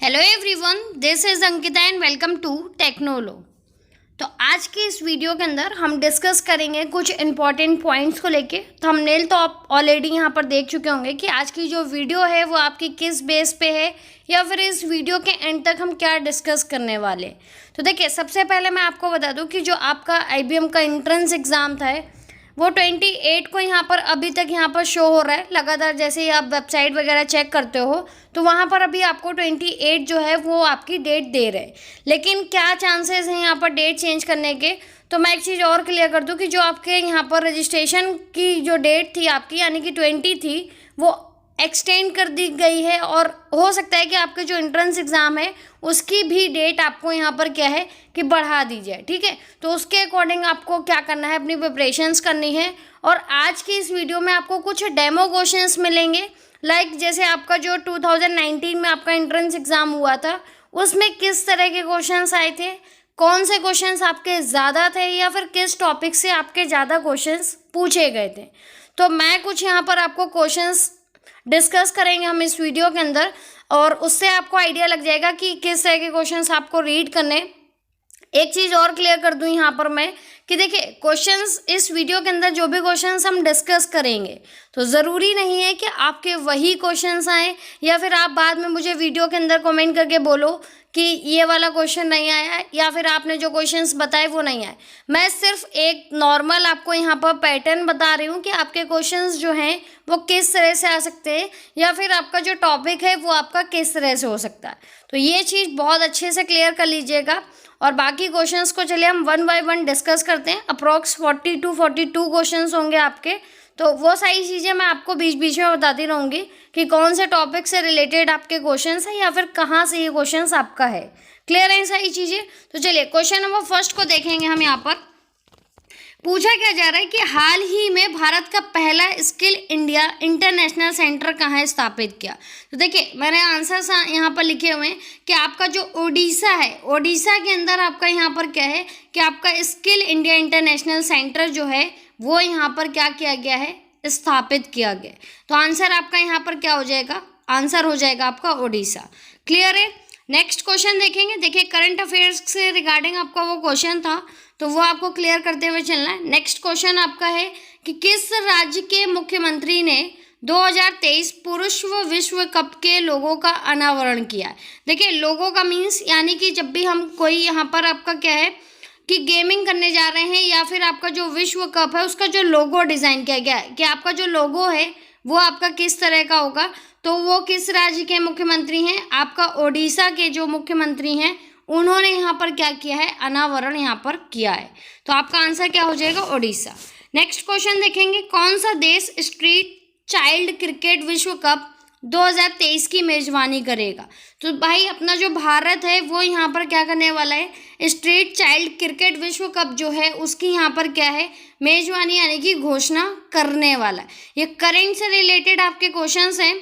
Hello everyone, this is Ankita and welcome to technology. तो आज के इस वीडियो के अंदर हम डिस्कस करेंगे कुछ इंपॉर्टेंट पॉइंट्स को लेके। थंबनेल तो आप ऑलरेडी यहाँ पर देख चुके होंगे कि आज की जो वीडियो है वो आपकी किस बेस पे है या फिर इस वीडियो के एंड तक हम क्या डिस्कस करने वाले। तो देखिए, सबसे पहले मैं आपको बता दूँ कि जो आपका IBM का एंट्रेंस एग्ज़ाम था वो 28 को यहाँ पर अभी तक यहाँ पर शो हो रहा है लगातार। जैसे ही आप वेबसाइट वगैरह चेक करते हो तो वहाँ पर अभी आपको 28 जो है वो आपकी डेट दे रहे हैं। लेकिन क्या चांसेस हैं यहाँ पर डेट चेंज करने के, तो मैं एक चीज़ और क्लियर कर दूँ कि जो आपके यहाँ पर रजिस्ट्रेशन की जो डेट थी आपकी, यानी कि 20 थी, वो एक्सटेंड कर दी गई है। और हो सकता है कि आपके जो एंट्रेंस एग्ज़ाम है उसकी भी डेट आपको यहाँ पर क्या है कि बढ़ा दी जाए। ठीक है, तो उसके अकॉर्डिंग आपको क्या करना है, अपनी प्रिपरेशंस करनी है। और आज की इस वीडियो में आपको कुछ डेमो क्वेश्चंस मिलेंगे। जैसे आपका जो 2019 में आपका एंट्रेंस एग्ज़ाम हुआ था उसमें किस तरह के क्वेश्चंस आए थे, कौन से क्वेश्चंस आपके ज़्यादा थे या फिर किस टॉपिक से आपके ज़्यादा क्वेश्चंस पूछे गए थे। तो मैं कुछ यहाँ पर आपको क्वेश्चंस डिस्कस करेंगे हम इस वीडियो के अंदर, और उससे आपको आइडिया लग जाएगा कि किस तरह के क्वेश्चंस आपको रीड करने। एक चीज़ और क्लियर कर दूं यहाँ पर मैं कि देखिए, क्वेश्चंस इस वीडियो के अंदर जो भी क्वेश्चंस हम डिस्कस करेंगे तो ज़रूरी नहीं है कि आपके वही क्वेश्चंस आए या फिर आप बाद में मुझे वीडियो के अंदर कमेंट करके बोलो कि ये वाला क्वेश्चन नहीं आया या फिर आपने जो क्वेश्चंस बताए वो नहीं आए। मैं सिर्फ एक नॉर्मल आपको यहाँ पर पैटर्न बता रही हूँ कि आपके क्वेश्चंस जो हैं वो किस तरह से आ सकते हैं या फिर आपका जो टॉपिक है वो आपका किस तरह से हो सकता है। तो ये चीज़ बहुत अच्छे से क्लियर कर लीजिएगा। और बाकी क्वेश्चंस को चलिए हम वन बाय वन डिस्कस करते हैं। अप्रॉक्स 40 to 42 क्वेश्चंस होंगे आपके, तो वो सारी चीज़ें मैं आपको बीच बीच में बताती रहूँगी कि कौन से टॉपिक से रिलेटेड आपके क्वेश्चंस हैं या फिर कहाँ से ये क्वेश्चंस आपका है। क्लियर है सारी चीज़ें? तो चलिए क्वेश्चन नंबर फर्स्ट को देखेंगे हम। यहाँ पर पूछा क्या जा रहा है कि हाल ही में भारत का पहला स्किल इंडिया इंटरनेशनल सेंटर कहाँ स्थापित किया। तो देखिए, मैंने आंसर यहाँ पर लिखे हुए हैं कि आपका जो ओडिशा है, ओडिशा के अंदर आपका यहाँ पर क्या है कि आपका स्किल इंडिया इंटरनेशनल सेंटर जो है वो यहाँ पर क्या किया गया है, स्थापित किया गया। तो आंसर आपका यहाँ पर क्या हो जाएगा, आंसर हो जाएगा आपका ओडिशा। क्लियर है? नेक्स्ट क्वेश्चन देखेंगे। देखिए, करंट अफेयर्स से रिगार्डिंग आपका वो क्वेश्चन था तो वो आपको क्लियर करते हुए चलना है। नेक्स्ट क्वेश्चन आपका है कि किस राज्य के मुख्यमंत्री ने 2023 पुरुष विश्व कप के लोगो का अनावरण किया है। देखिए, लोगो का मीन्स यानी कि जब भी हम कोई यहाँ पर आपका क्या है कि गेमिंग करने जा रहे हैं या फिर आपका जो विश्व कप है उसका जो लोगो डिज़ाइन किया गया है कि आपका जो लोगो है वो आपका किस तरह का होगा। तो वो किस राज्य के मुख्यमंत्री हैं, आपका ओडिशा के जो मुख्यमंत्री हैं उन्होंने यहाँ पर क्या किया है, अनावरण यहाँ पर किया है। तो आपका आंसर क्या हो जाएगा, ओडिशा। नेक्स्ट क्वेश्चन देखेंगे, कौन सा देश स्ट्रीट चाइल्ड क्रिकेट विश्व कप 2023 की मेजबानी करेगा। तो भाई अपना जो भारत है वो यहाँ पर क्या करने वाला है, स्ट्रीट चाइल्ड क्रिकेट विश्व कप जो है उसकी यहाँ पर क्या है, मेजबानी यानी कि घोषणा करने वाला है। ये करेंट से रिलेटेड आपके क्वेश्चंस हैं।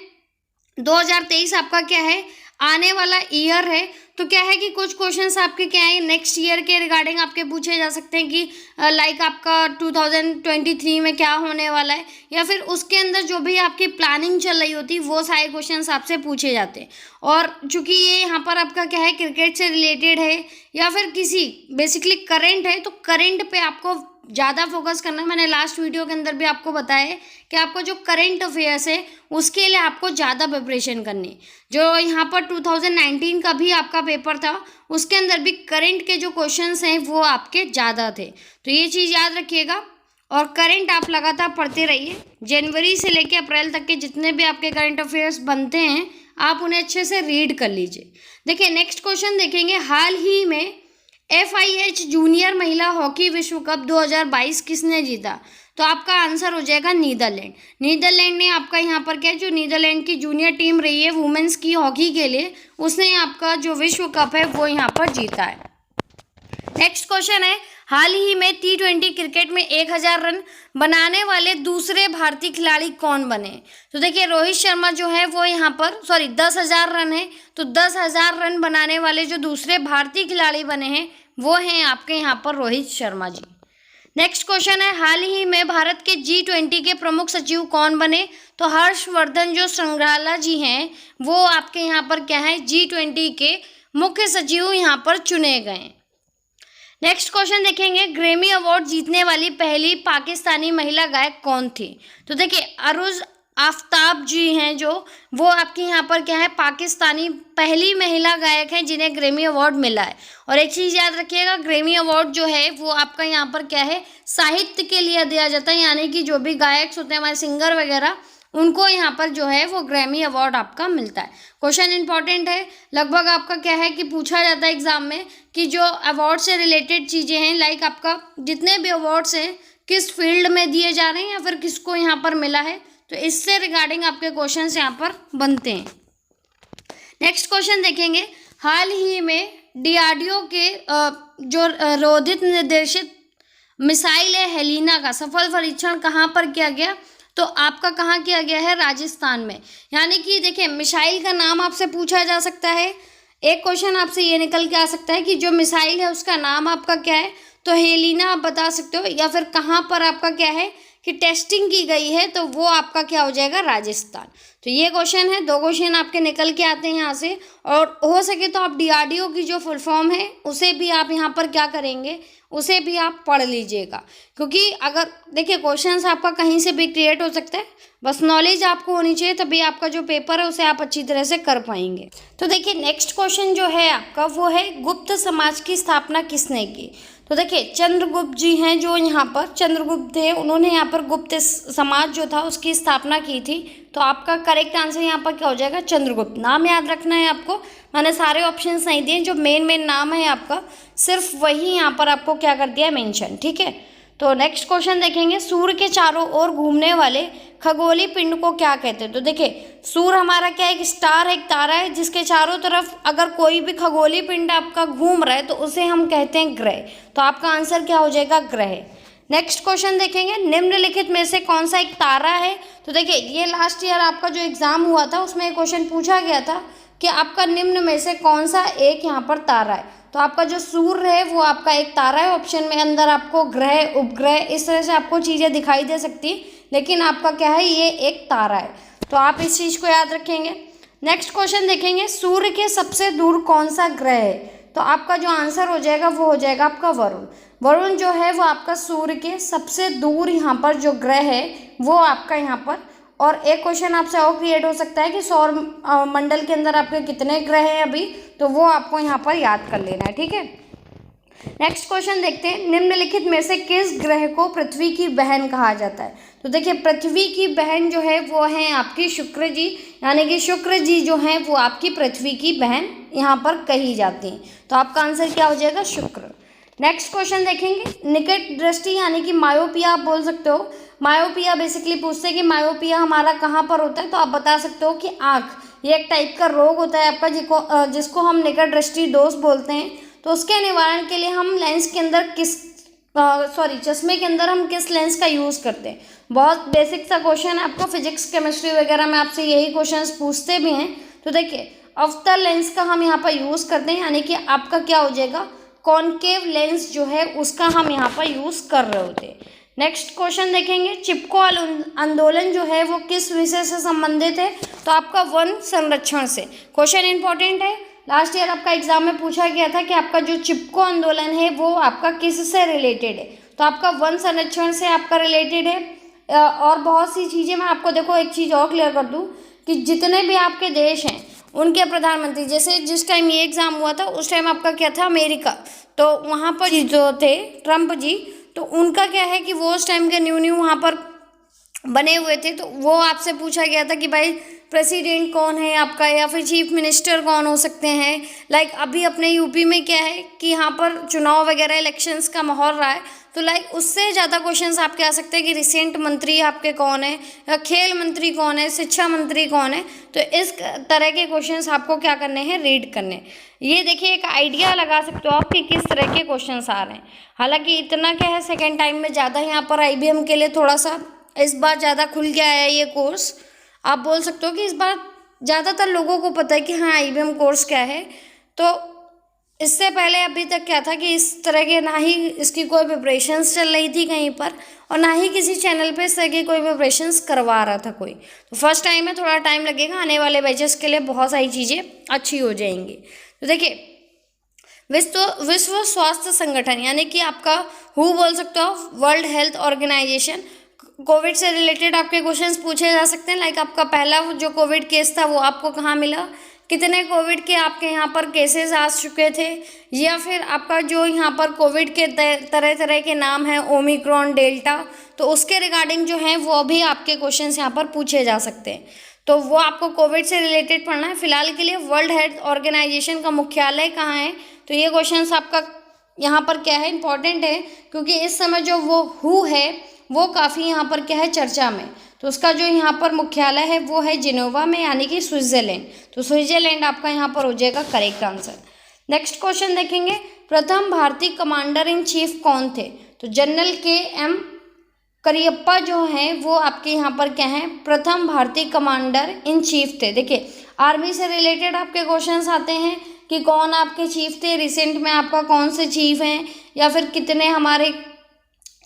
2023 आपका क्या है, आने वाला ईयर है। तो क्या है कि कुछ क्वेश्चंस आपके क्या है, नेक्स्ट ईयर के रिगार्डिंग आपके पूछे जा सकते हैं कि लाइक आपका 2023 में क्या होने वाला है या फिर उसके अंदर जो भी आपकी प्लानिंग चल रही होती है वो सारे क्वेश्चंस आपसे पूछे जाते हैं। और चूंकि ये यहाँ पर आपका क्या है, क्रिकेट से रिलेटेड है या फिर किसी बेसिकली करंट है, तो करंट पे आपको ज़्यादा फोकस करना है। मैंने लास्ट वीडियो के अंदर भी आपको बताया है कि आपका जो करंट अफेयर्स है उसके लिए आपको ज़्यादा प्रिपरेशन करनी है। जो यहाँ पर 2019 का भी आपका पेपर था उसके अंदर भी करंट के जो क्वेश्चंस हैं वो आपके ज़्यादा थे। तो ये चीज़ याद रखिएगा और करंट आप लगातार पढ़ते रहिए। जनवरी से लेकर अप्रैल तक के जितने भी आपके करंट अफेयर्स बनते हैं आप उन्हें अच्छे से रीड कर लीजिए। देखिए, नेक्स्ट क्वेश्चन देखेंगे, हाल ही में FIH जूनियर महिला हॉकी विश्व कप 2022 किसने जीता। तो आपका आंसर हो जाएगा नीदरलैंड। नीदरलैंड ने आपका यहाँ पर क्या है, जो नीदरलैंड की जूनियर टीम रही है वुमेन्स की हॉकी के लिए, उसने आपका जो विश्व कप है वो यहाँ पर जीता है। नेक्स्ट क्वेश्चन है, हाल ही में T20 क्रिकेट में 1000 रन बनाने वाले दूसरे भारतीय खिलाड़ी कौन बने। तो देखिए, रोहित शर्मा जो है वो यहाँ पर 10,000 रन है, तो 10,000 रन बनाने वाले जो दूसरे भारतीय खिलाड़ी बने हैं वो हैं आपके यहाँ पर रोहित शर्मा जी। नेक्स्ट क्वेश्चन है, हाल ही में भारत के G20 के प्रमुख सचिव कौन बने? तो हर्षवर्धन जो श्रृंगला जी हैं वो आपके यहाँ पर क्या है, G20 के मुख्य सचिव यहाँ पर चुने गए। नेक्स्ट क्वेश्चन देखेंगे, ग्रैमी अवार्ड जीतने वाली पहली पाकिस्तानी महिला गायक कौन थी? तो देखिए अरुज आफ्ताब जी हैं जो, वो आपके यहाँ पर क्या है, पाकिस्तानी पहली महिला गायक हैं जिन्हें ग्रैमी अवार्ड मिला है। और एक चीज़ याद रखिएगा, ग्रैमी अवार्ड जो है वो आपका यहाँ पर क्या है, साहित्य के लिए दिया जाता है, यानी कि जो भी गायक होते हैं हमारे सिंगर वगैरह, उनको यहाँ पर जो है वो ग्रैमी अवार्ड आपका मिलता है। क्वेश्चन इंपॉर्टेंट है, लगभग आपका क्या है कि पूछा जाता है एग्जाम में कि जो अवार्ड से रिलेटेड चीज़ें हैं, लाइक आपका जितने भी अवार्ड्स हैं किस फील्ड में दिए जा रहे हैं या फिर किसको यहाँ पर मिला है, तो इससे रिगार्डिंग आपके क्वेश्चंस यहाँ पर बनते हैं। नेक्स्ट क्वेश्चन देखेंगे, हाल ही में DRDO के जो रोधित निर्देशित मिसाइल है हेलिना का सफल परीक्षण कहाँ पर किया गया? तो आपका कहाँ किया गया है, राजस्थान में। यानी कि देखिए मिसाइल का नाम आपसे पूछा जा सकता है, एक क्वेश्चन आपसे ये निकल के आ सकता है कि जो मिसाइल है उसका नाम आपका क्या है, तो हेलिना आप बता सकते हो, या फिर कहाँ पर आपका क्या है कि टेस्टिंग की गई है, तो वो आपका क्या हो जाएगा, राजस्थान। तो ये क्वेश्चन है, 2 क्वेश्चन आपके निकल के आते हैं यहाँ से। और हो सके तो आप DRDO की जो फुल फॉर्म है उसे भी आप यहाँ पर क्या करेंगे, उसे भी आप पढ़ लीजिएगा, क्योंकि अगर देखिए क्वेश्चंस आपका कहीं से भी क्रिएट हो सकता है, बस नॉलेज आपको होनी चाहिए, तभी आपका जो पेपर है उसे आप अच्छी तरह से कर पाएंगे। तो देखिए नेक्स्ट क्वेश्चन जो है आपका वो है, गुप्त समाज की स्थापना किसने की? तो देखिए चंद्रगुप्त जी हैं जो यहाँ पर, चंद्रगुप्त थे, उन्होंने यहाँ पर गुप्त समाज जो था उसकी स्थापना की थी। तो आपका करेक्ट आंसर यहाँ पर क्या हो जाएगा, चंद्रगुप्त। नाम याद रखना है आपको, मैंने सारे ऑप्शंस नहीं दिए, जो मेन नाम है आपका सिर्फ वही यहाँ पर आपको क्या कर दिया, मेंशन, ठीक है। तो नेक्स्ट क्वेश्चन देखेंगे, सूर्य के चारों ओर घूमने वाले खगोलीय पिंड को क्या कहते हैं? तो देखिए सूर्य हमारा क्या है, एक स्टार है, एक तारा है, जिसके चारों तरफ अगर कोई भी खगोलीय पिंड आपका घूम रहा है तो उसे हम कहते हैं ग्रह। तो आपका आंसर क्या हो जाएगा, ग्रह। नेक्स्ट क्वेश्चन देखेंगे, निम्नलिखित में से कौन सा एक तारा है? तो देखिए ये लास्ट ईयर आपका जो एग्जाम हुआ था उसमें क्वेश्चन पूछा गया था कि आपका निम्न में से कौन सा एक यहाँ पर तारा है। तो आपका जो सूर्य है वो आपका एक तारा है, ऑप्शन में अंदर आपको ग्रह, उपग्रह, इस तरह से आपको चीज़ें दिखाई दे सकती है, लेकिन आपका क्या है, ये एक तारा है। तो आप इस चीज़ को याद रखेंगे। नेक्स्ट क्वेश्चन देखेंगे, सूर्य के सबसे दूर कौन सा ग्रह है? तो आपका जो आंसर हो जाएगा वो हो जाएगा आपका वरुण। वरुण जो है वो आपका सूर्य के सबसे दूर यहाँ पर जो ग्रह है वो आपका यहाँ पर। और एक क्वेश्चन आपसे और क्रिएट हो सकता है कि सौर मंडल के अंदर आपके कितने ग्रह हैं अभी, तो वो आपको यहाँ पर याद कर लेना है, ठीक है। नेक्स्ट क्वेश्चन देखते हैं, निम्नलिखित में से किस ग्रह को पृथ्वी की बहन कहा जाता है? तो देखिए पृथ्वी की बहन जो है वो है आपकी शुक्र जी, यानी कि शुक्र जी जो हैं वो आपकी पृथ्वी की बहन यहाँ पर कही जाती हैं। तो आपका आंसर क्या हो जाएगा, शुक्र। नेक्स्ट क्वेश्चन देखेंगे, निकट दृष्टि यानी कि मायोपिया आप बोल सकते हो। मायोपिया बेसिकली पूछते हैं कि मायोपिया हमारा कहाँ पर होता है, तो आप बता सकते हो कि आँख, ये एक टाइप का रोग होता है आपका जिसको हम निकट दृष्टि दोष बोलते हैं। तो उसके निवारण के लिए हम लेंस के अंदर चश्मे के अंदर हम किस लेंस का यूज़ करते हैं? बहुत बेसिक सा क्वेश्चन है, आपको फिजिक्स केमिस्ट्री वगैरह में आपसे यही क्वेश्चंस पूछते भी हैं। तो देखिए अवतल लेंस का हम यहाँ पर यूज़ करते हैं, यानी कि आपका क्या हो जाएगा, कॉनकेव लेंस जो है उसका हम यहाँ पर यूज़ कर रहे होते हैं। नेक्स्ट क्वेश्चन देखेंगे, चिपको आंदोलन जो है वो किस विषय से संबंधित है? तो आपका वन संरक्षण से। क्वेश्चन इंपॉर्टेंट है, लास्ट ईयर आपका एग्जाम में पूछा गया था कि आपका जो चिपको आंदोलन है वो आपका किस से रिलेटेड है? तो आपका वन संरक्षण से आपका रिलेटेड है। और बहुत सी चीज़ें मैं आपको देखो एक चीज़ और क्लियर कर दूँ कि जितने भी आपके देश हैं उनके प्रधानमंत्री, जैसे जिस टाइम ये एग्ज़ाम हुआ था उस टाइम आपका क्या था, अमेरिका, तो वहाँ पर जो थे ट्रम्प जी, तो उनका क्या है कि वो उस टाइम के न्यू वहाँ पर बने हुए थे। तो वो आपसे पूछा गया था कि भाई प्रेसिडेंट कौन है आपका, या फिर चीफ मिनिस्टर कौन हो सकते हैं। लाइक अभी अपने यूपी में क्या है कि यहाँ पर चुनाव वगैरह इलेक्शंस का माहौल रहा है, तो लाइक उससे ज़्यादा क्वेश्चंस आपके आ सकते हैं कि रिसेंट मंत्री आपके कौन है, या खेल मंत्री कौन है, शिक्षा मंत्री कौन है। तो इस तरह के क्वेश्चंस आपको क्या करने हैं, रीड करने। ये देखिए एक आइडिया लगा सकते हो आप कि किस तरह के क्वेश्चंस आ रहे हैं। हालांकि इतना क्या है, सेकेंड टाइम में ज़्यादा यहाँ पर IBM के लिए थोड़ा सा इस बार ज़्यादा खुल गया है ये कोर्स। आप बोल सकते हो कि इस बार ज़्यादातर लोगों को पता है कि हाँ IBM कोर्स क्या है। तो इससे पहले अभी तक क्या था कि इस तरह के ना ही इसकी कोई प्रिपरेशंस चल रही थी कहीं पर, और ना ही किसी चैनल पे इस तरह की कोई प्रिपरेशंस करवा रहा था कोई। तो फर्स्ट टाइम है, थोड़ा टाइम लगेगा, आने वाले बैचेस के लिए बहुत सारी चीज़ें अच्छी हो जाएंगी। तो देखिए, विश्व स्वास्थ्य संगठन यानी कि आपका हु बोल सकते हो, वर्ल्ड हेल्थ ऑर्गेनाइजेशन, कोविड से रिलेटेड आपके क्वेश्चंस पूछे जा सकते हैं। लाइक आपका पहला जो कोविड केस था वो आपको कहाँ मिला, कितने कोविड के आपके यहाँ पर केसेस आ चुके थे, या फिर आपका जो यहाँ पर कोविड के तरह तरह के नाम हैं, ओमिक्रॉन, डेल्टा, तो उसके रिगार्डिंग जो है वो भी आपके क्वेश्चंस यहाँ पर पूछे जा सकते हैं। तो वो आपको कोविड से रिलेटेड पढ़ना है। फिलहाल के लिए वर्ल्ड हेल्थ ऑर्गेनाइजेशन का मुख्यालय कहाँ है, तो ये क्वेश्चंस आपका यहाँ पर क्या है, इंपॉर्टेंट है, क्योंकि इस समय जो वो हु है वो काफ़ी यहाँ पर क्या है, चर्चा में। तो उसका जो यहाँ पर मुख्यालय है वो है जिनेवा में, यानी कि स्विट्जरलैंड। तो स्विट्जरलैंड आपका यहाँ पर हो जाएगा करेक्ट आंसर। नेक्स्ट क्वेश्चन देखेंगे, प्रथम भारतीय कमांडर इन चीफ कौन थे, तो जनरल KM करियप्पा जो हैं वो आपके यहाँ पर क्या हैं, प्रथम भारतीय कमांडर इन चीफ थे। देखिए, आर्मी से रिलेटेड आपके क्वेश्चंस आते हैं कि कौन आपके चीफ थे, रिसेंट में आपका कौन से चीफ हैं, या फिर कितने हमारे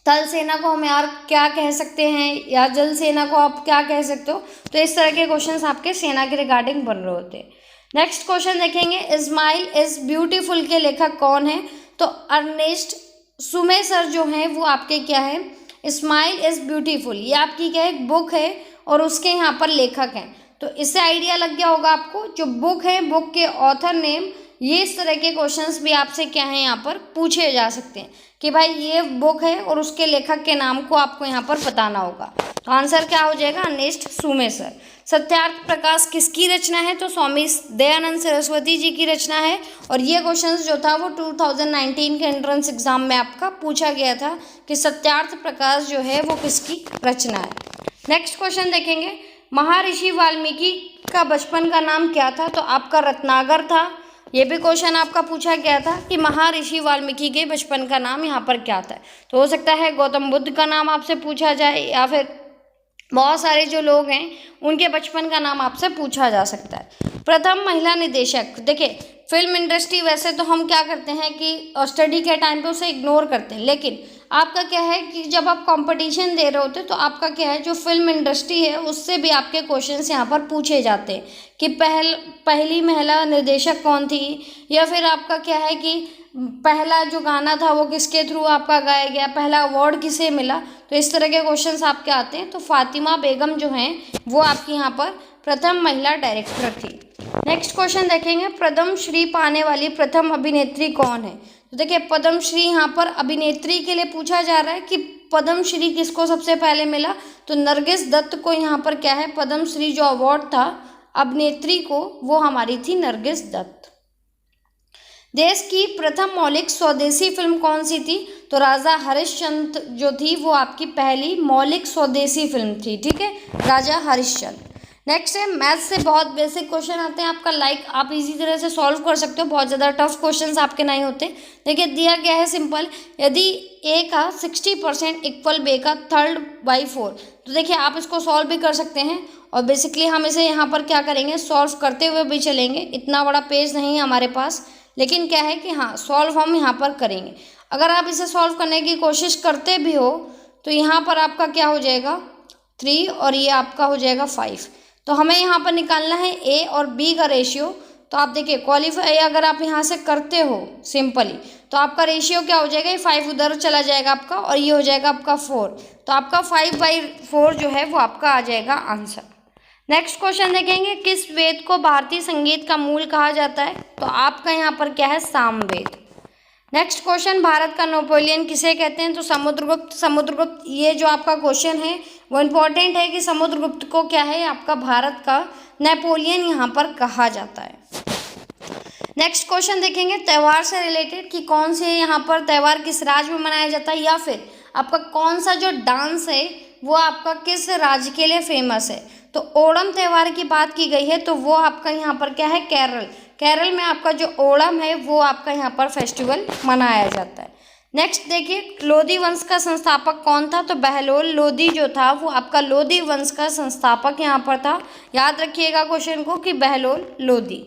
थल सेना को हम यार क्या कह सकते हैं, या जल सेना को आप क्या कह सकते हो। तो इस तरह के क्वेश्चंस आपके सेना के रिगार्डिंग बन रहे होते हैं। नेक्स्ट क्वेश्चन देखेंगे, इस्माइल इज ब्यूटीफुल के लेखक कौन है, तो अर्नेस्ट सुमेसर जो हैं वो आपके क्या है, इस्माइल इज ब्यूटीफुल, ये आपकी क्या है, एक बुक है और उसके यहाँ पर लेखक हैं। तो इससे आइडिया लग गया होगा आपको, जो बुक है, बुक के ऑथर नेम, ये इस तरह के क्वेश्चंस भी आपसे क्या है यहाँ पर पूछे जा सकते हैं कि भाई ये बुक है और उसके लेखक के नाम को आपको यहाँ पर बताना होगा। तो आंसर क्या हो जाएगा, अर्नेस्ट सुमेसर। सत्यार्थ प्रकाश किसकी रचना है, तो स्वामी दयानंद सरस्वती जी की रचना है। और ये क्वेश्चंस जो था वो 2019 के एंट्रेंस एग्जाम में आपका पूछा गया था कि सत्यार्थ प्रकाश जो है वो किसकी रचना है। नेक्स्ट क्वेश्चन देखेंगे, महर्षि वाल्मीकि का बचपन का नाम क्या था, तो आपका रत्नाकर था। ये भी क्वेश्चन आपका पूछा गया था कि महर्षि वाल्मीकि के बचपन का नाम यहाँ पर क्या था। तो हो सकता है गौतम बुद्ध का नाम आपसे पूछा जाए, या फिर बहुत सारे जो लोग हैं उनके बचपन का नाम आपसे पूछा जा सकता है। प्रथम महिला निदेशक, देखिए फिल्म इंडस्ट्री वैसे तो हम क्या करते हैं कि स्टडी के टाइम पे उसे इग्नोर करते हैं, लेकिन आपका क्या है कि जब आप कंपटीशन दे रहे होते हैं तो आपका क्या है, जो फिल्म इंडस्ट्री है उससे भी आपके क्वेश्चंस यहाँ पर पूछे जाते हैं कि पहली महिला निर्देशक कौन थी, या फिर आपका क्या है कि पहला जो गाना था वो किसके थ्रू आपका गाया गया, पहला अवार्ड किसे मिला। तो इस तरह के क्वेश्चंस आपके आते हैं। तो फातिमा बेगम जो हैं वो आपकी यहाँ पर प्रथम महिला डायरेक्टर थी। नेक्स्ट क्वेश्चन देखेंगे, पद्म श्री पाने वाली प्रथम अभिनेत्री कौन है। तो देखिए, पद्म श्री यहाँ पर अभिनेत्री के लिए पूछा जा रहा है कि पद्म श्री किसको सबसे पहले मिला, तो नरगिस दत्त को यहाँ पर क्या है, पद्म श्री जो अवार्ड था अभिनेत्री को, वो हमारी थी नरगिस दत्त। देश की प्रथम मौलिक स्वदेशी फिल्म कौन सी थी, तो राजा हरिश्चंद्र जो थी वो आपकी पहली मौलिक स्वदेशी फिल्म थी। ठीक है, राजा हरिश्चंद्र। नेक्स्ट है, मैथ से बहुत बेसिक क्वेश्चन आते हैं आपका, लाइक आप इजी तरह से सॉल्व कर सकते हो, बहुत ज़्यादा टफ क्वेश्चंस आपके नहीं होते। देखिए दिया गया है सिंपल, यदि a का 60% इक्वल b का 3/4, तो देखिए आप इसको सॉल्व भी कर सकते हैं। और बेसिकली हम इसे यहाँ पर क्या करेंगे, सॉल्व करते हुए भी चलेंगे। इतना बड़ा पेज नहीं है हमारे पास, लेकिन क्या है कि हाँ सॉल्व हम यहाँ पर करेंगे। अगर आप इसे सॉल्व करने की कोशिश करते भी हो तो यहाँ पर आपका क्या हो जाएगा 3 और ये आपका हो जाएगा 5। तो हमें यहाँ पर निकालना है a और b का रेशियो। तो आप देखिए क्वालिफाई अगर आप यहाँ से करते हो सिंपली, तो आपका रेशियो क्या हो जाएगा, ये 5 उधर चला जाएगा आपका, और ये हो जाएगा आपका 4। तो आपका 5/4 जो है वो आपका आ जाएगा आंसर। नेक्स्ट क्वेश्चन देखेंगे, किस वेद को भारतीय संगीत का मूल कहा जाता है, तो आपका यहाँ पर क्या है, सामवेद। नेक्स्ट क्वेश्चन, भारत का नेपोलियन किसे कहते हैं, तो समुद्रगुप्त। समुद्रगुप्त, ये जो आपका क्वेश्चन है वो इम्पोर्टेंट है कि समुद्रगुप्त को क्या है, आपका भारत का नेपोलियन यहाँ पर कहा जाता है। नेक्स्ट क्वेश्चन देखेंगे, त्यौहार से रिलेटेड कि कौन से यहाँ पर त्यौहार किस राज्य में मनाया जाता है, या फिर आपका कौन सा जो डांस है वो आपका किस राज्य के लिए फेमस है। तो ओणम त्यौहार की बात की गई है, तो वो आपका यहाँ पर क्या है, केरल। केरल में आपका जो ओणम है वो आपका यहाँ पर फेस्टिवल मनाया जाता है। नेक्स्ट देखिए, लोधी वंश का संस्थापक कौन था, तो बहलोल लोधी जो था वो आपका लोधी वंश का संस्थापक यहाँ पर था। याद रखिएगा क्वेश्चन को कि बहलोल लोधी।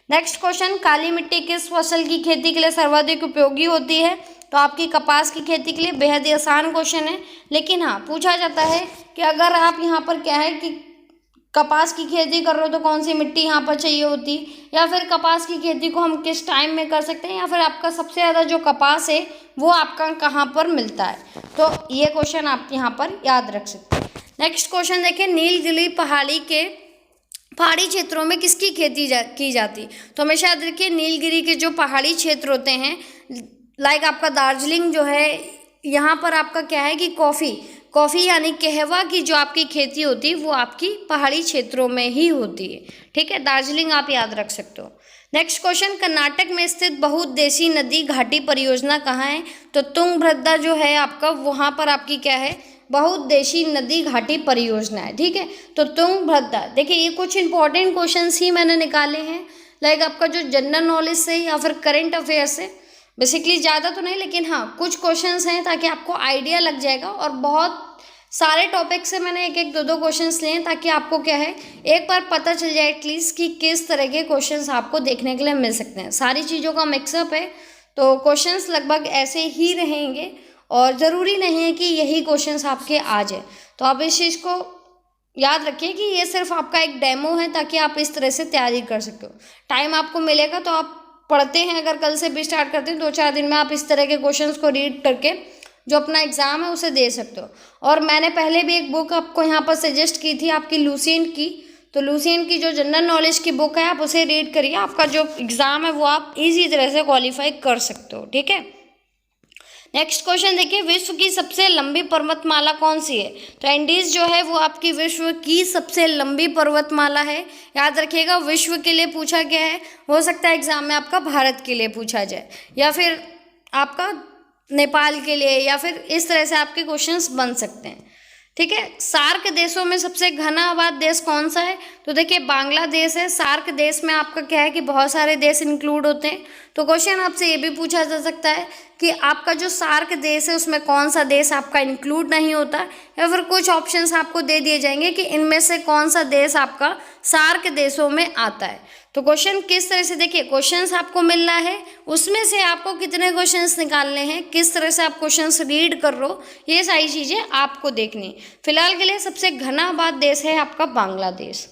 नेक्स्ट क्वेश्चन, काली मिट्टी किस फसल की खेती के लिए सर्वाधिक उपयोगी होती है? तो आपकी कपास की खेती के लिए बेहद ही आसान क्वेश्चन है, लेकिन हाँ पूछा जाता है कि अगर आप यहाँ पर क्या है कि कपास की खेती कर रहे हो तो कौन सी मिट्टी यहाँ पर चाहिए होती, या फिर कपास की खेती को हम किस टाइम में कर सकते हैं, या फिर आपका सबसे ज़्यादा जो कपास है वो आपका कहाँ पर मिलता है। तो ये क्वेश्चन आप यहाँ पर याद रख सकते हैं। नेक्स्ट क्वेश्चन देखिए, नीलगिरी पहाड़ी क्षेत्रों में किसकी खेती की जाती? तो हमेशा याद रखिए, नीलगिरी के जो पहाड़ी क्षेत्र होते हैं, लाइक आपका दार्जिलिंग जो है, यहाँ पर आपका क्या है कि कॉफ़ी यानी कहवा की जो आपकी खेती होती है वो आपकी पहाड़ी क्षेत्रों में ही होती है। ठीक है, दार्जिलिंग आप याद रख सकते हो। नेक्स्ट क्वेश्चन, कर्नाटक में स्थित बहुउद्देशीय नदी घाटी परियोजना कहाँ है? तो तुंगभद्रा जो है आपका, वहाँ पर आपकी क्या है, बहुउद्देशीय नदी घाटी परियोजना है। ठीक है, तो तुंगभद्रा, देखिए ये कुछ इंपॉर्टेंट क्वेश्चंस ही मैंने निकाले हैं, लाइक आपका जो जनरल नॉलेज से या फिर करंट अफेयर से, बेसिकली ज़्यादा तो नहीं, लेकिन हाँ कुछ क्वेश्चंस हैं ताकि आपको आइडिया लग जाएगा। और बहुत सारे टॉपिक से मैंने एक एक दो क्वेश्चंस लिए हैं ताकि आपको क्या है एक बार पता चल जाए एटलीस्ट कि किस तरह के क्वेश्चंस आपको देखने के लिए मिल सकते हैं। सारी चीज़ों का मिक्सअप है, तो क्वेश्चंस लगभग ऐसे ही रहेंगे और ज़रूरी नहीं है कि यही क्वेश्चंस आपके आ जाए। तो आप इस चीज़ को याद रखिए कि ये सिर्फ आपका एक डेमो है ताकि आप इस तरह से तैयारी कर सकते हो। टाइम आपको मिलेगा तो आप पढ़ते हैं, अगर कल से भी स्टार्ट करते हैं 2-4 दिन में आप इस तरह के क्वेश्चंस को रीड करके जो अपना एग्ज़ाम है उसे दे सकते हो। और मैंने पहले भी एक बुक आपको यहाँ पर सजेस्ट की थी आपकी लुसेंट की, तो लुसेंट की जो जनरल नॉलेज की बुक है आप उसे रीड करिए, आपका जो एग्ज़ाम है वो आप ईजी तरह से क्वालिफाई कर सकते हो। ठीक है, नेक्स्ट क्वेश्चन देखिए, विश्व की सबसे लंबी पर्वतमाला कौन सी है? तो एंडीज जो है वो आपकी विश्व की सबसे लंबी पर्वतमाला है। याद रखिएगा, विश्व के लिए पूछा गया है, हो सकता है एग्जाम में आपका भारत के लिए पूछा जाए या फिर आपका नेपाल के लिए, या फिर इस तरह से आपके क्वेश्चंस बन सकते हैं। ठीक है, सार्क देशों में सबसे घना आबाद देश कौन सा है? तो देखिए बांग्लादेश है। सार्क देश में आपका क्या है कि बहुत सारे देश इंक्लूड होते हैं, तो क्वेश्चन आपसे ये भी पूछा जा सकता है कि आपका जो सार्क देश है उसमें कौन सा देश आपका इंक्लूड नहीं होता, या फिर कुछ ऑप्शंस आपको दे दिए जाएंगे कि इनमें से कौन सा देश आपका सार्क देशों में आता है। तो क्वेश्चन किस तरह से, देखिए क्वेश्चंस आपको मिल रहा है, उसमें से आपको कितने क्वेश्चंस निकालने हैं, किस तरह से आप क्वेश्चंस रीड कर रहे हो, ये सारी चीज़ें आपको देखनी। फिलहाल के लिए सबसे घना आबाद देश है आपका बांग्लादेश।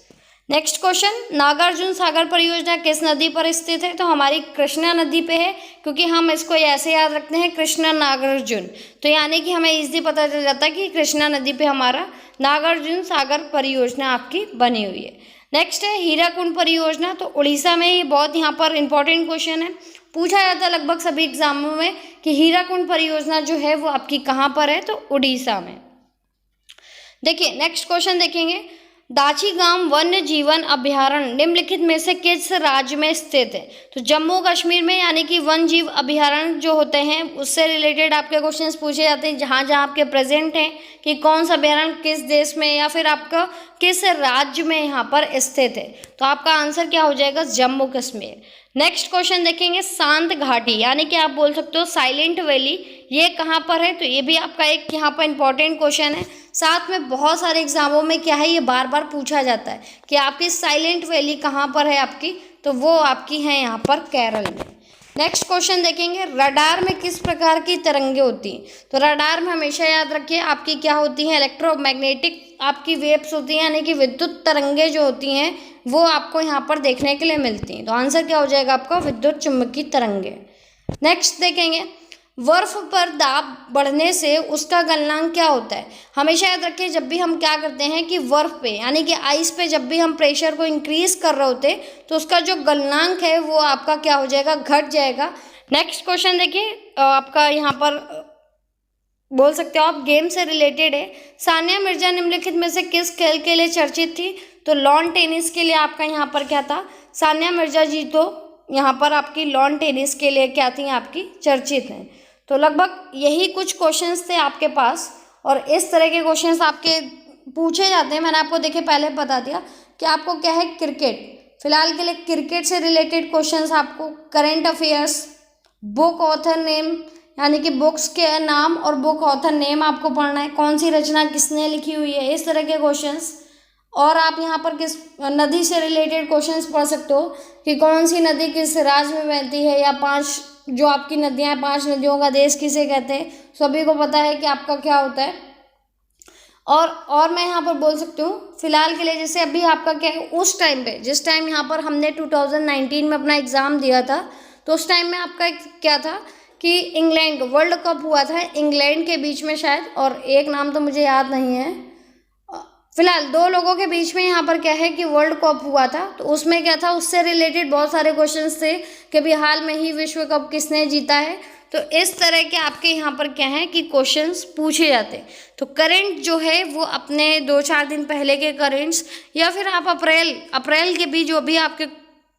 नेक्स्ट क्वेश्चन, नागार्जुन सागर परियोजना किस नदी पर स्थित है? तो हमारी कृष्णा नदी पे है, क्योंकि हम इसको ऐसे याद रखते हैं कृष्णा नागार्जुन, तो यानी कि हमें इजीली पता चल जाता है कि कृष्णा नदी पे हमारा नागार्जुन सागर परियोजना आपकी बनी हुई है। नेक्स्ट है हीराकुंड परियोजना, तो उड़ीसा में, ये बहुत यहाँ पर इंपॉर्टेंट क्वेश्चन है, पूछा जाता है लगभग सभी एग्जामों में कि हीराकुंड परियोजना जो है वो आपकी कहाँ पर है? तो उड़ीसा में। देखिए नेक्स्ट क्वेश्चन देखेंगे, दाचीगाम वन्य जीवन अभयारण्य निम्नलिखित में से किस राज्य में स्थित है? तो जम्मू कश्मीर में, यानी कि वन्य जीव अभयारण्य जो होते हैं उससे रिलेटेड आपके क्वेश्चंस पूछे जाते हैं, जहाँ जहाँ आपके प्रेजेंट हैं कि कौन सा अभयारण्य किस देश में या फिर आपका किस राज्य में यहाँ पर स्थित है। तो आपका आंसर क्या हो जाएगा? जम्मू कश्मीर। नेक्स्ट क्वेश्चन देखेंगे, शांत घाटी यानी कि आप बोल सकते हो साइलेंट वैली, ये कहाँ पर है? तो ये भी आपका एक यहाँ पर इंपॉर्टेंट क्वेश्चन है। साथ में बहुत सारे एग्जामों में क्या है, ये बार बार पूछा जाता है कि आपकी साइलेंट वैली कहाँ पर है आपकी, तो वो आपकी है यहाँ पर केरल में। नेक्स्ट क्वेश्चन देखेंगे, रडार में किस प्रकार की तरंगे होती हैं? तो रडार में हमेशा याद रखिए आपकी क्या होती हैं, इलेक्ट्रोमैग्नेटिक आपकी वेव्स होती हैं, यानी कि विद्युत तरंगे जो होती हैं वो आपको यहाँ पर देखने के लिए मिलती हैं। तो आंसर क्या हो जाएगा आपका? विद्युत चुम्बकीय तरंगे। नेक्स्ट देखेंगे, बर्फ पर दाब बढ़ने से उसका गलनांक क्या होता है? हमेशा याद रखिए जब भी हम क्या करते हैं कि बर्फ पे यानी कि आइस पे जब भी हम प्रेशर को इंक्रीज कर रहे होते तो उसका जो गलनांक है वो आपका क्या हो जाएगा? घट जाएगा। नेक्स्ट क्वेश्चन देखिए, आपका यहाँ पर बोल सकते हो आप गेम से रिलेटेड है। सानिया मिर्जा निम्नलिखित में से किस खेल के लिए चर्चित थी? तो लॉन टेनिस के लिए आपका यहाँ पर क्या था? सानिया मिर्जा जी तो यहाँ पर आपकी लॉन टेनिस के लिए क्या थी? आपकी चर्चित हैं। तो लगभग यही कुछ क्वेश्चंस थे आपके पास, और इस तरह के क्वेश्चंस आपके पूछे जाते हैं। मैंने आपको देखिए पहले बता दिया कि आपको क्या है, क्रिकेट, फिलहाल के लिए क्रिकेट से रिलेटेड क्वेश्चंस आपको, current affairs, book author name यानी कि बुक्स के नाम और बुक ऑथर नेम आपको पढ़ना है, कौन सी रचना किसने लिखी हुई है, इस तरह के क्वेश्चंस, और आप यहाँ पर किस नदी से रिलेटेड क्वेश्चंस पढ़ सकते हो कि कौन सी नदी किस राज्य में बहती है, या 5 जो आपकी नदियाँ हैं, 5 नदियों का देश किसे कहते हैं, सभी को पता है कि आपका क्या होता है। और मैं यहाँ पर बोल सकती हूँ फिलहाल के लिए, जैसे अभी आपका क्या है, उस टाइम पे जिस टाइम यहाँ पर हमने 2019 में अपना एग्ज़ाम दिया था, तो उस टाइम में आपका क्या था कि इंग्लैंड वर्ल्ड कप हुआ था इंग्लैंड के बीच में शायद, और एक नाम तो मुझे याद नहीं है, फिलहाल 2 लोगों के बीच में यहाँ पर क्या है कि वर्ल्ड कप हुआ था। तो उसमें क्या था, उससे रिलेटेड बहुत सारे क्वेश्चंस थे कि भी हाल में ही विश्व कप किसने जीता है। तो इस तरह के आपके यहाँ पर क्या है कि क्वेश्चंस पूछे जाते हैं। तो करंट जो है वो अपने 2-4 दिन पहले के करेंट्स, या फिर आप अप्रैल के भी जो भी आपके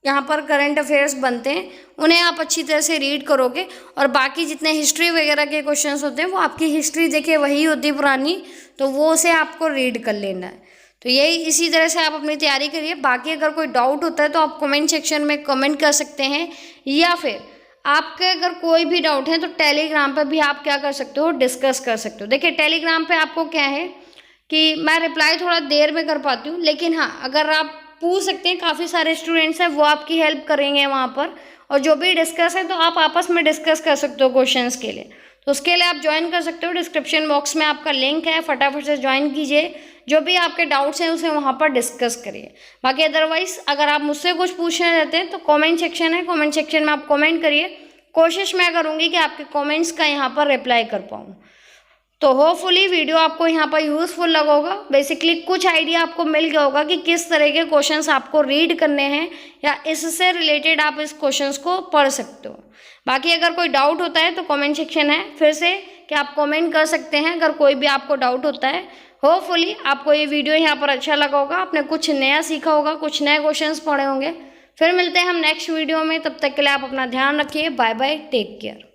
यहाँ पर करंट अफेयर्स बनते हैं उन्हें आप अच्छी तरह से रीड करोगे, और बाकी जितने हिस्ट्री वगैरह के क्वेश्चंस होते हैं वो आपकी हिस्ट्री देखिए वही होती है पुरानी, तो वो उसे आपको रीड कर लेना है। तो यही इसी तरह से आप अपनी तैयारी करिए। बाकी अगर कोई डाउट होता है तो आप कमेंट सेक्शन में कमेंट कर सकते हैं, या फिर आपके अगर कोई भी डाउट है तो टेलीग्राम पर भी आप क्या कर सकते हो, डिस्कस कर सकते हो। देखिए टेलीग्राम पे आपको क्या है कि मैं रिप्लाई थोड़ा देर में कर पाती हूँ, लेकिन हाँ अगर आप पूछ सकते हैं, काफ़ी सारे स्टूडेंट्स हैं वो आपकी हेल्प करेंगे वहाँ पर, और जो भी डिस्कस है तो आप आपस में डिस्कस कर सकते हो क्वेश्चंस के लिए। तो उसके लिए आप ज्वाइन कर सकते हो, डिस्क्रिप्शन बॉक्स में आपका लिंक है, फटाफट से ज्वाइन कीजिए, जो भी आपके डाउट्स हैं उसे वहाँ पर डिस्कस करिए। बाकी अदरवाइज अगर आप मुझसे कुछ पूछना चाहते हैं तो कमेंट सेक्शन है, कमेंट सेक्शन में आप कमेंट करिए, कोशिश मैं करूँगी कि आपके कमेंट्स का यहाँ पर रिप्लाई कर पाऊँ। तो होपफुली वीडियो आपको यहाँ पर यूज़फुल लगा होगा। बेसिकली कुछ आइडिया आपको मिल गया होगा कि किस तरह के क्वेश्चंस आपको रीड करने हैं, या इससे रिलेटेड आप इस क्वेश्चंस को पढ़ सकते हो। बाकी अगर कोई डाउट होता है तो कमेंट सेक्शन है फिर से कि आप कमेंट कर सकते हैं अगर कोई भी आपको डाउट होता है। होपफुली आपको ये वीडियो यहाँ पर अच्छा लगा होगा, आपने कुछ नया सीखा होगा, कुछ नए क्वेश्चंस पढ़े होंगे। फिर मिलते हैं हम नेक्स्ट वीडियो में, तब तक के लिए आप अपना ध्यान रखिए। Bye bye, take care.